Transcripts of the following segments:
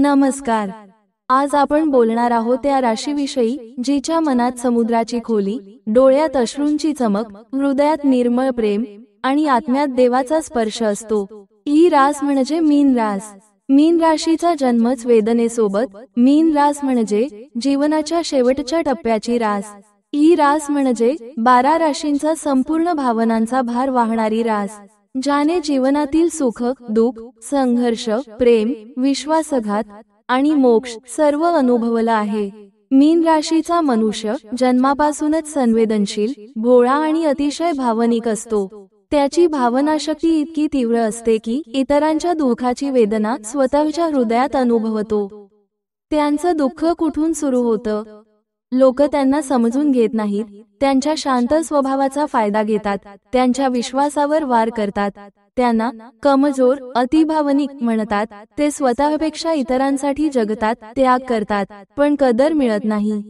नमस्कार. आज आपण बोलणार आहोत त्या राशीविषयी जिच्या मनात समुद्राची खोली, डोळ्यात अश्रूंची चमक, हृदयात निर्मळ प्रेम आणि आत्म्यात देवाचा स्पर्श असतो. ही रास म्हणजे मीन रास. मीन राशीचा जन्मच वेदनेसोबत. मीन रास म्हणजे जीवनाच्या शेवटच्या टप्प्याची रास. ही रास म्हणजे 12 राशींचा संपूर्ण भावनांचा भार वाहणारी रास, ज्याने जीवनातील सुख, दुःख, संघर्ष, प्रेम, विश्वासघात आणि मोक्ष सर्व अनुभवलं आहे. मीन राशीचा मनुष्य जन्मापासूनच संवेदनशील, भोळा आणि अतिशय भावनिक असतो. त्याची भावनाशक्ती इतकी तीव्र असते की इतरांच्या दुःखाची वेदना स्वतःच्या हृदयात अनुभवतो. त्यांचं दुःख कुठून सुरू होतं? लोक त्यांना समजून घेत नाहीत. त्यांच्या शांत स्वभावाचा फायदा घेतात, त्यांच्या विश्वासावर वार करतात. त्यांना कमजोर, अतिभावनिक म्हणतात. ते स्वतःपेक्षा इतरांसाठी जगतात, त्याग करतात, पण कदर मिळत नाही.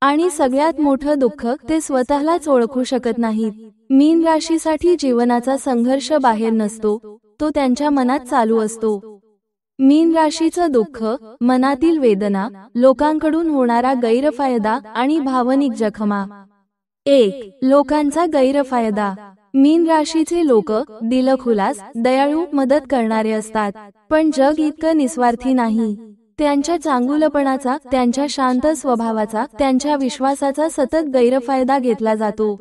आणि सगळ्यात मोठं दुःख, ते स्वतःलाच ओळखू शकत नाहीत. मीन राशीसाठी जीवनाचा संघर्ष बाहेर नसतो, तो त्यांच्या मनात चालू असतो. मीन राशीचं दुःख, मनातील वेदना, लोकांकडून होणारा गैरफायदा आणि भावनिक जखमा. 1. लोकांचा गैरफायदा. मीन राशीचे लोक दिलखुलास, दयाळू, मदत करणारे असतात. पण जग इतकं निस्वार्थी नाही. त्यांच्या चांगुलपणाचा, त्यांच्या शांत स्वभावाचा, त्यांच्या विश्वासाचा सतत गैरफायदा घेतला जातो.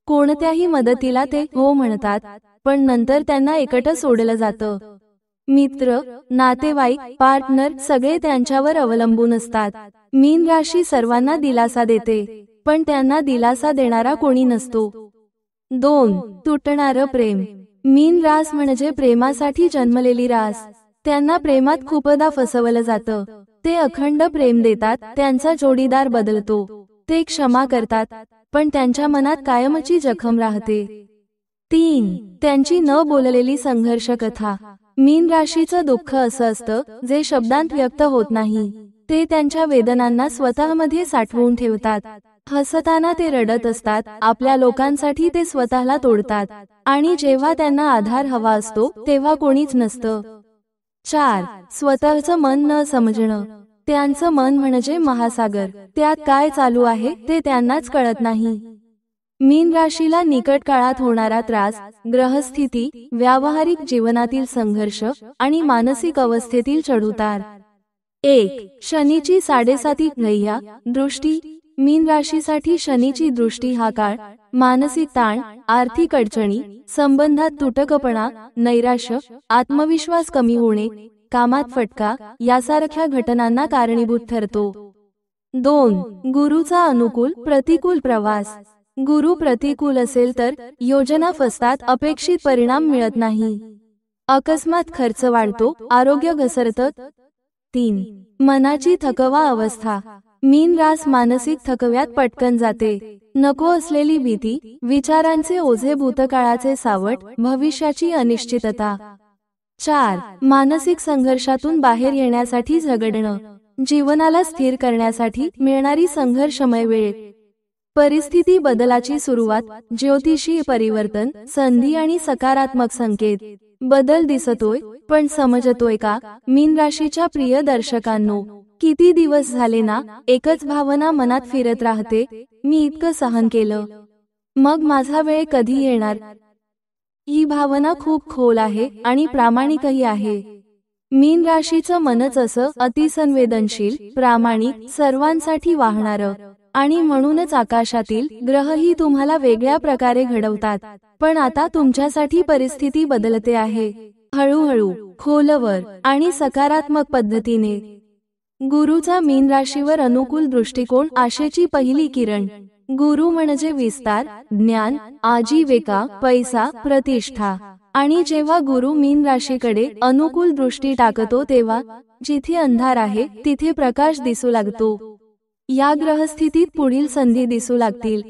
कोणत्याही मदतीला ते हो म्हणतात, पण नंतर त्यांना एकटं सोडलं जातं. मित्र, नातेवाईक, पार्टनर सगळे त्यांच्यावर अवलंबून असतात. मीन राशी सर्वांना दिलासा देते, पण त्यांना दिलासा देणारा कोणी नसतो. 2. तुटणारं प्रेम. मीन रास म्हणजे प्रेमासाठी जन्मलेली रास. त्यांना प्रेमात खूपदा फसवलं जातं. ते अखंड प्रेम देतात, त्यांचा जोडीदार बदलतो. ते क्षमा करतात, पण त्यांच्या मनात कायमची जखम राहते. 3. त्यांची न बोललेली संघर्ष कथा. मीन राशीचं दुःख असं असतं जे शब्दांत व्यक्त होत नाही. ते त्यांच्या वेदनांना स्वतःमध्ये साठवून ठेवतात. हसताना ते रडत असतात, आपल्या लोकांसाठी ते स्वतःला तोडतात, आणि जेव्हा त्यांना आधार हवा असतो तेव्हा कोणीच नसतं. 4. स्वतःचं मन न समजणं. त्यांचं मन म्हणजे महासागर. त्यात काय चालू आहे ते त्यांनाच कळत नाही. मीन राशीला निकट काळात होणारा त्रास, ग्रहस्थिती, व्यावहारिक जीवनातील संघर्ष आणि मानसिक अवस्थेतील चढउतार. 1. शनीची 7.5 ग्रह्या दृष्टी. मीन राशीसाठी शनीची दृष्टी हा काळ मानसिक ताण, आर्थिक अडचणी, संबंधात तुटकपणा, नैराश्य, आत्मविश्वास कमी होणे, कामात फटका यासारख्या घटनांना कारणीभूत ठरतो. 2. गुरुचा अनुकूल, प्रतिकूल प्रवास. गुरु प्रतिकूल असेल तर योजना फसतात, अपेक्षित परिणाम मिळत नाही. अकस्मात खर्च वाढतो, आरोग्य घसरतं. 3. मनाची थकवा अवस्था. मीन रास मानसिक थकव्यात पटकन जाते. नको असलेली भीती, विचारांचे ओझे, भूतकाळाचे सावट, भविष्याची अनिश्चितता. 4. मानसिक संघर्षातून बाहेर येण्यासाठी झगडणं. जीवनाला स्थिर करण्यासाठी मिळणारी संघर्षमय वेळ. परिस्थिती बदलाची सुरुवात, ज्योतिषीय परिवर्तन, संधी आणि सकारात्मक संकेत. बदल दिसतोय, पण समजतोय का? मीन राशीच्या प्रिय दर्शकांनो, किती दिवस झाले ना एकच भावना मनात फिरत राहते, मी इतकं सहन केलं, मग माझा वेळ कधी येणार? ही भावना खूप खोल आहे आणि प्रामाणिकही आहे. मीन राशीचं मनच असं अतिसंवेदनशील, प्रामाणिक, सर्वांसाठी वाहणारं. आणि म्हणूनच आकाशातील ग्रहही तुम्हाला वेगळ्या प्रकारे घडवतात. पण आता तुमच्यासाठी परिस्थिती बदलते आहे, हळूहळू, खोलवर आणि सकारात्मक पद्धतीने. गुरुचा मीन राशीवर अनुकूल दृष्टिकोन, आशेची पहिली किरण. गुरु म्हणजे विस्तार, ज्ञान, आजीविका, पैसा, प्रतिष्ठा. आणि जेव्हा गुरु मीन राशीकडे अनुकूल दृष्टी टाकतो तेव्हा जिथे अंधार आहे तिथे प्रकाश दिसू लागतो. या ग्रहस्थितीत पुढील संधी दिसू लागतील.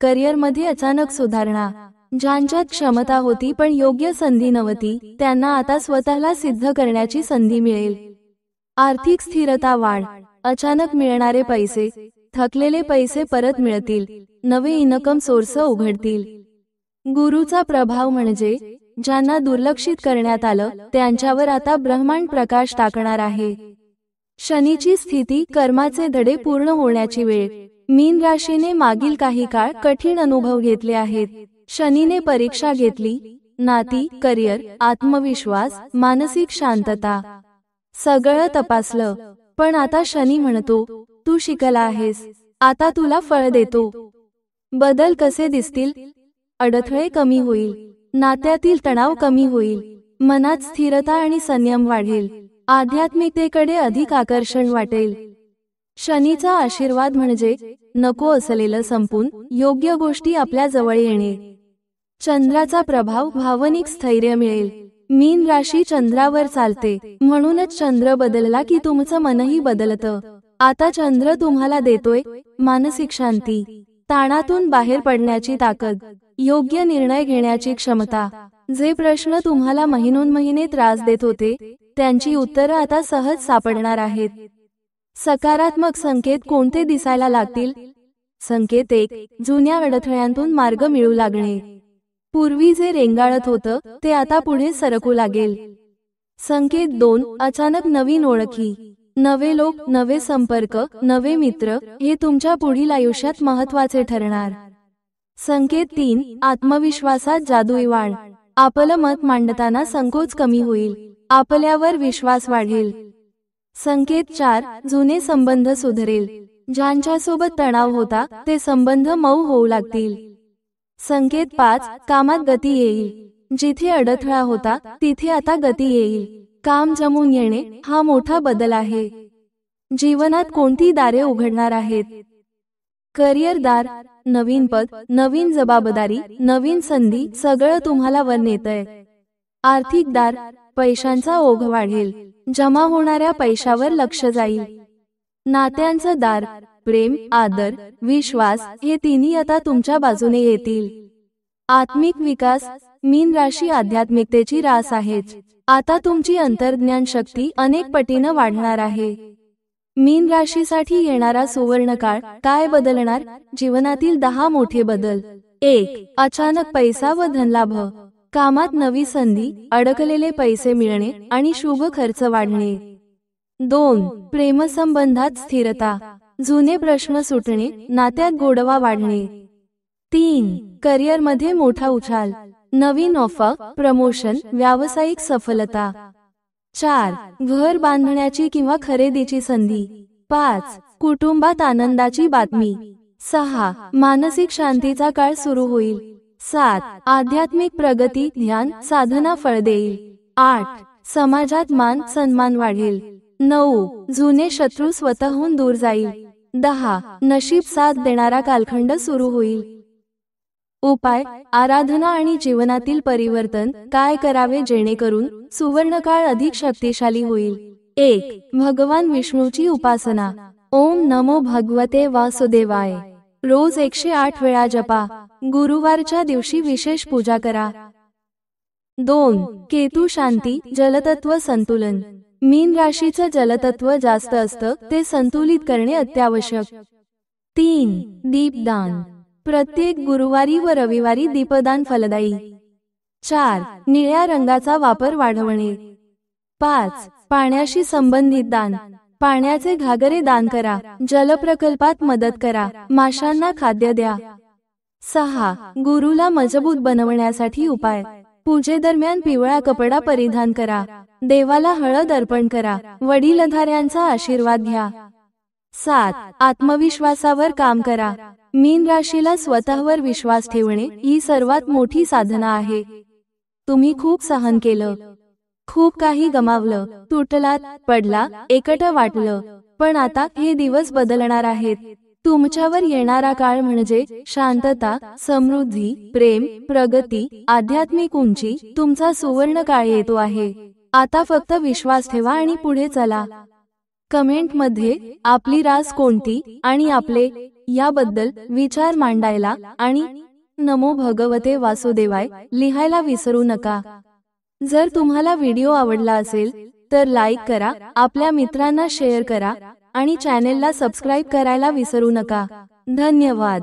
करिअरमध्ये अचानक सुधारणा. ज्यांच्यात क्षमता होती पण योग्य संधी नव्हती, त्यांना आता स्वतःला सिद्ध करण्याची संधी मिळेल. आर्थिक स्थिरता वाढ. अचानक मिळणारे पैसे, थकलेले पैसे परत मिळतील. नवे इन्कम सोर्स उघडतील. गुरुचा प्रभाव म्हणजे ज्यांना दुर्लक्षित करण्यात आलं त्यांच्यावर आता ब्रह्मांड प्रकाश टाकणार आहे. शनीची स्थिती, कर्माचे धडे पूर्ण होण्याची वेळ. मीन राशीने मागील काही काळ कठीण अनुभव घेतले आहेत. शनीने परीक्षा घेतली, नाती, करिअर, आत्मविश्वास, मानसिक शांतता सगळं तपासलं. पण आता शनी म्हणतो, तू शिकला आहेस, आता तुला फळ देतो. बदल कसे दिसतील? अडथळे कमी होईल, नात्यातील तणाव कमी होईल, मनात स्थिरता आणि संयम वाढेल, आध्यात्मिकतेकडे अधिक आकर्षण वाटेल. शनीचा आशीर्वाद म्हणजे नको असलेलं संपून योग्य गोष्टी आपल्या जवळ येणे. चंद्राचा प्रभाव, भावनिक स्थैर्य मिळेल. मीन राशी चंद्रावर चालते, म्हणूनच चंद्र बदलला की तुमचं मनही बदलतं. आता चंद्र तुम्हाला देतोय मानसिक शांती, ताणातून बाहेर पडण्याची ताकद, योग्य निर्णय घेण्याची क्षमता. जे प्रश्न तुम्हाला महिनोन्महिने त्रास देत होते त्यांची उत्तरं आता सहज सापडणार आहेत. सकारात्मक संकेत कोणते दिसायला लागतील? संकेत 1, जुन्या अडथळ्यांतून मार्ग मिळू लागणे. पूर्वी जे रेंगाळत होतं ते आता पुढे सरकू लागेल. संकेत 2, अचानक नवीन ओळखी, नवे लोक, नवे संपर्क, नवे मित्र हे तुमच्या पुढील आयुष्यात महत्त्वाचे ठरणार. संकेत 3, आत्मविश्वासात जादुई वाढ, आपलं मत मांडताना संकोच कमी होईल, आपल्यावर विश्वास वाढेल. संकेत 4, जुने संबंध सुधरेल, ज्यांच्यासोबत तणाव होता ते संबंध मऊ होऊ लागतील. संकेत 5, कामात गती येईल, जिथे अडथळा होता तिथे आता गती येईल, काम जमून येणे हा मोठा बदल आहे. जीवनात कोणती दारे उघडणार आहेत? करिअर दार, नवीन पद, नवीन जबाबदारी, नवीन संधी सगळं तुम्हाला वर नेतंय. आर्थिक दार, पैशांचा ओघ वाढेल, जमा होणाऱ्या पैशावर लक्ष जाईल. नात्यांचं दार, प्रेम, आदर, विश्वास हे तिन्ही आता तुमच्या बाजूने येतील. आत्मिक विकास, मीन राशी आध्यात्मिकतेची रास आहेच. आता तुमची अंतर्ज्ञान शक्ती अनेक पटीनं वाढणार आहे. मीन राशीसाठी येणारा सुवर्ण काळ काय बदलणार? जीवनातील 10 मोठे बदल. 1, अचानक पैसा व धनलाभ, कामात नवी संधी, अडकलेले पैसे मिळणे आणि शुभ खर्च वाढणे. 2, प्रेमसंबंधात स्थिरता, जुने प्रश्न सुटणे, नात्यात गोडवा वाढणे. 3, करिअरमध्ये मोठा उछाल, नवीन ऑफर, प्रमोशन, व्यावसायिक सफलता. 4, घर बांधण्याची किंवा खरेदीची संधी. 5, कुटुंबात आनंदाची बातमी. 6, मानसिक शांतीचा काळ सुरू होईल. 7, आध्यात्मिक प्रगती, ध्यान, साधना फळ देईल. 8, समाजात मान सन्मान वाढेल. 9, जुने शत्रू स्वतःहून दूर जाईल. 10, नशीब साथ देणारा कालखंड सुरू होईल. उपाय, आराधना आणि जीवनातील परिवर्तन काय करावे जेणेकरून सुवर्णकाळ अधिक शक्तिशाली होईल? 1, भगवान विष्णूची उपासना. ओम नमो भगवते वासुदेवाय रोज 108 वेळा जपा. गुरुवारच्या दिवशी विशेष पूजा करा. 2, केतू शांती, जलतत्व संतुलन. मीन राशीचं जलतत्व जास्त असतं, ते संतुलित करणे अत्यावश्यक. 3, दीपदान, प्रत्येक गुरुवारी व रविवारी दीपदान फलदायी. 4, निळ्या रंगाचा वापर वाढवणे. 5, पाण्याशी संबंधित दान, पाण्याचे घागरे दान करा, जलप्रकल्पात मदत करा, माशांना खाद्य द्या. 6, गुरुला मजबूत बनवण्यासाठी उपाय, पूजेदरम्यान पिवळा कपडा परिधान करा, देवाला हळद अर्पण करा, वडीलधाऱ्यांचा आशीर्वाद घ्या. 7, आत्मविश्वासावर काम करा. मीन राशीला स्वतःवर विश्वास ठेवणे ही सर्वात मोठी साधना आहे. तुम्ही खूप सहन केलं, खूप काही गमावलं, तुटलात, पडला, एकटं वाटलं, पण आता हे दिवस बदलणार आहेत. तुमच्यावर येणारा काळ म्हणजे शांतता, समृद्धी, प्रेम, प्रगती, आध्यात्मिक उंची. तुमचा सुवर्ण काळ येतो आहे. आता फक्त विश्वास ठेवा आणि पुढे चला. कमेंटमध्ये आपली रास कोणती आणि आपले याबद्दल विचार मांडायला आणि नमो भगवते वासुदेवाय लिहायला विसरू नका. जर तुम्हाला व्हिडिओ आवडला असेल तर लाईक करा, आपल्या मित्रांना शेअर करा आणि चॅनेलला सबस्क्राईब करायला विसरू नका. धन्यवाद.